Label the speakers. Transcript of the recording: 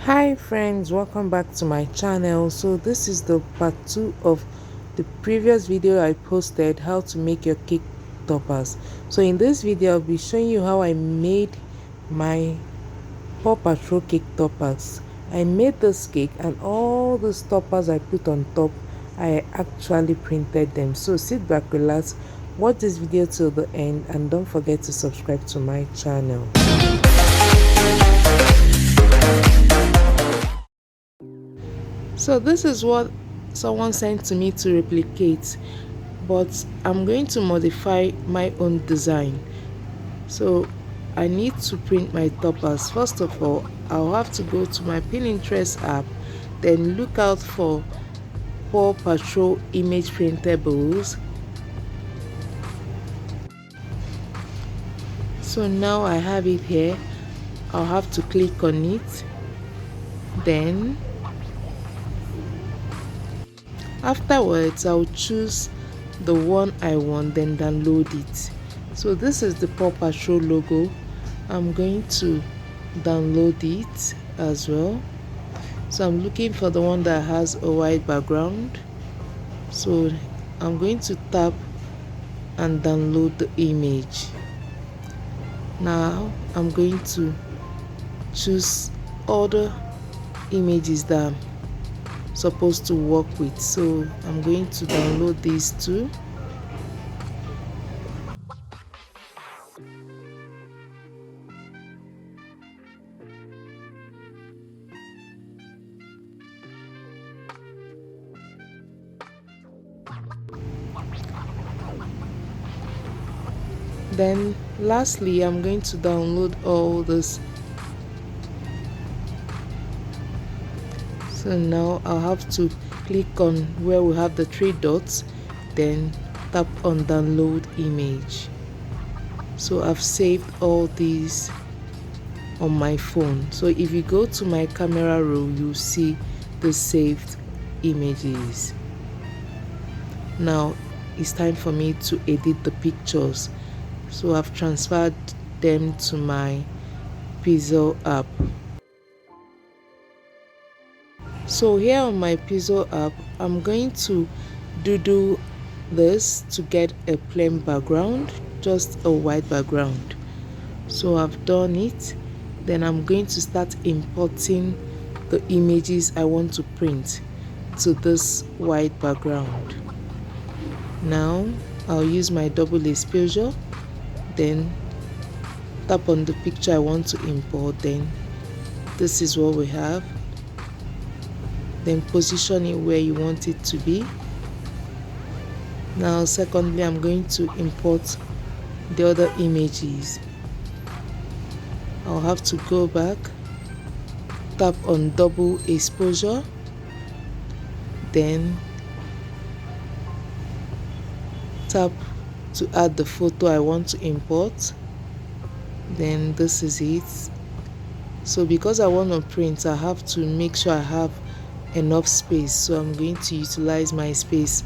Speaker 1: Hi friends, welcome back to my channel. So this is the part 2 of the previous video I posted, how to make your cake toppers. So in this video I'll be showing you how I made my Paw Patrol cake toppers. I made this cake and all the toppers I put on top, I actually printed them. So sit back, relax, watch this video till the end, and don't forget to subscribe to my channel. So this is what someone sent to me to replicate, but I'm going to modify my own design. So I need to print my toppers. First of all, I'll have to go to my Pinterest app, then look out for Paw Patrol image printables. So now I have it here. I'll have to click on it. Then afterwards I'll choose the one I want, then download it. So this is the Paw Patrol logo. I'm going to download it as well. So I'm looking for the one that has a white background. So I'm going to tap and download the image. Now I'm going to choose other images that I'm supposed to work with. So I'm going to download these two. Then lastly, I'm going to download all this. So now I'll have to click on where we have the three dots, then tap on download image. So I've saved all these on my phone. So if you go to my camera roll, you'll see the saved images. Now it's time for me to edit the pictures. So I've transferred them to my Pixel app. So here on my Pixel app, I'm going to doodle this to get a plain background, just a white background. So I've done it. Then I'm going to start importing the images I want to print to this white background. Now I'll use my double exposure, then tap on the picture I want to import. Then this is what we have. Then position it where you want it to be. Now secondly, I'm going to import the other images. I'll have to go back, tap on double exposure, then tap to add the photo I want to import. Then this is it. So because I want to print, I have to make sure I have enough space, so I'm going to utilize my space